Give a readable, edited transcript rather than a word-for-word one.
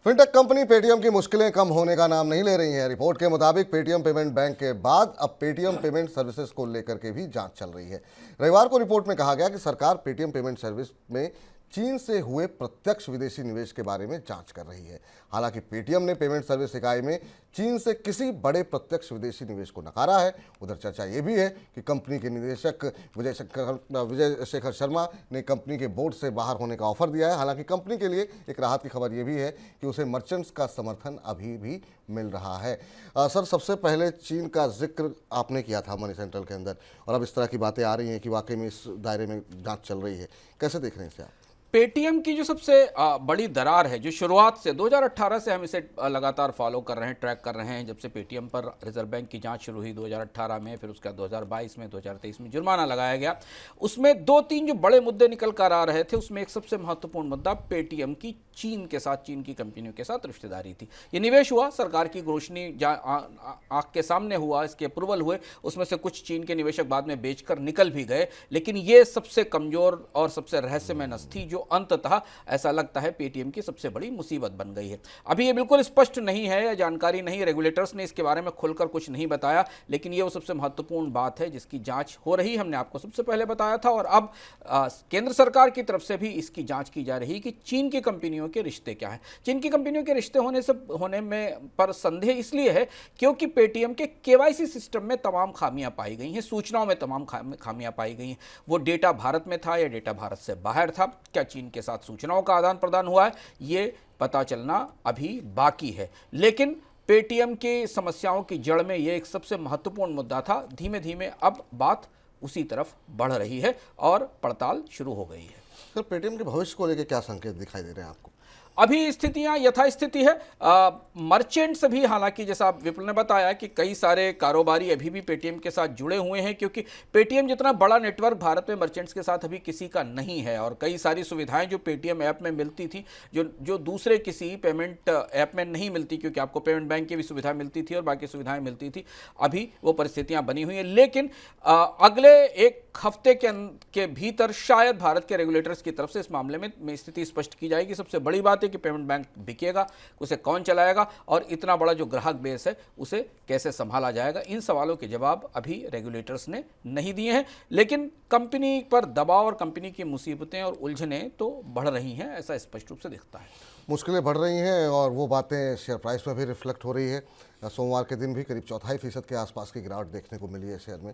Fintech company Paytm की मुश्किलें कम होने का नाम नहीं ले रही हैं। रिपोर्ट के मुताबिक पेटीएम पेमेंट बैंक के बाद अब पेटीएम पेमेंट सर्विसेज को लेकर के भी जांच चल रही है। रविवार को रिपोर्ट में कहा गया कि सरकार पेटीएम पेमेंट सर्विस में चीन से हुए प्रत्यक्ष विदेशी निवेश के बारे में जांच कर रही है। हालांकि पेटीएम ने पेमेंट सर्विस इकाई में चीन से किसी बड़े प्रत्यक्ष विदेशी निवेश को नकारा है। उधर चर्चा ये भी है कि कंपनी के निदेशक विजय शेखर शर्मा ने कंपनी के बोर्ड से बाहर होने का ऑफर दिया है। हालांकि कंपनी के लिए एक राहत की खबर ये भी है कि उसे मर्चेंट्स का समर्थन अभी भी मिल रहा है। सर, सबसे पहले चीन का जिक्र आपने किया था मनी सेंट्रल के अंदर, और अब इस तरह की बातें आ रही हैं कि वाकई में इस दायरे में जांच चल रही है। कैसे देख रहे हैं इसे आप? पेटीएम की जो सबसे बड़ी दरार है, जो शुरुआत से 2018 से हम इसे लगातार फॉलो कर रहे हैं, ट्रैक कर रहे हैं। जब से पेटीएम पर रिजर्व बैंक की जांच शुरू हुई 2018 में, फिर उसका 2022 में, 2023 में जुर्माना लगाया गया। उसमें दो तीन जो बड़े मुद्दे निकल कर आ रहे थे, उसमें एक सबसे महत्वपूर्ण मुद्दा पेटीएम की चीन के साथ, चीन की कंपनियों के साथ रिश्तेदारी थी। ये निवेश हुआ, सरकार की रोशनी आंख के सामने हुआ, इसके अप्रूवल हुए, उसमें से कुछ चीन के निवेशक बाद में बेचकर निकल भी गए। लेकिन ये सबसे कमजोर और सबसे रहस्यमय नस थी, जो अंततः ऐसा लगता है पेटीएम की सबसे बड़ी मुसीबत बन गई है। अभी ये बिल्कुल स्पष्ट नहीं है या जानकारी नहीं, रेगुलेटर्स ने इसके बारे में खुलकर कुछ नहीं बताया, लेकिन ये वो सबसे महत्वपूर्ण बात है जिसकी जांच हो रही। हमने आपको सबसे पहले बताया था, और अब केंद्र सरकार की तरफ से भी इसकी जांच की जा रही है कि चीन की कंपनियों के रिश्ते क्या हैं। चीन की कंपनियों के रिश्ते होने में पर संदेह इसलिए है क्योंकि पेटीएम के केवाईसी सिस्टम में तमाम खामियां पाई गई हैं, सूचनाओं में तमाम खामियां पाई गई हैं। वो डेटा भारत में था या डेटा भारत से बाहर था, क्या चीन के साथ सूचनाओं का आदान प्रदान हुआ है, ये पता चलना अभी बाकी है। लेकिन पेटीएम की समस्याओं की जड़ में ये एक सबसे महत्वपूर्ण मुद्दा था। धीमे धीमे अब बात उसी तरफ बढ़ रही है और पड़ताल शुरू हो गई है। सर, पेटीएम के भविष्य को लेकर क्या संकेत दिखाई दे रहे हैं आपको? अभी स्थितियां यथास्थिति है। मर्चेंट्स भी, हालांकि जैसा विपुल ने बताया कि कई सारे कारोबारी अभी भी पेटीएम के साथ जुड़े हुए हैं, क्योंकि पेटीएम जितना बड़ा नेटवर्क भारत में मर्चेंट्स के साथ अभी किसी का नहीं है। और कई सारी सुविधाएं जो पेटीएम ऐप में मिलती थी, जो दूसरे किसी पेमेंट ऐप में नहीं मिलती, क्योंकि आपको पेमेंट बैंक की भी सुविधा मिलती थी और बाकी सुविधाएं मिलती थी, अभी वो परिस्थितियां बनी हुई हैं। लेकिन अगले एक हफ्ते के भीतर शायद भारत के रेगुलेटर्स की तरफ से इस मामले में स्थिति स्पष्ट की जाएगी। सबसे बड़ी बात है कि पेमेंट बैंक बिकेगा, उसे कौन चलाएगा, और इतना बड़ा जो ग्राहक बेस है उसे कैसे संभाला जाएगा। इन सवालों के जवाब अभी रेगुलेटर्स ने नहीं दिए हैं। लेकिन कंपनी पर दबाव और कंपनी की मुसीबतें और उलझनें तो बढ़ रही हैं, ऐसा स्पष्ट रूप से दिखता है। मुश्किलें बढ़ रही हैं और वो बातें शेयर प्राइस में भी रिफ्लेक्ट हो रही है। सोमवार के दिन भी करीब 4.25% के आसपास की गिरावट देखने को मिली है शेयर में।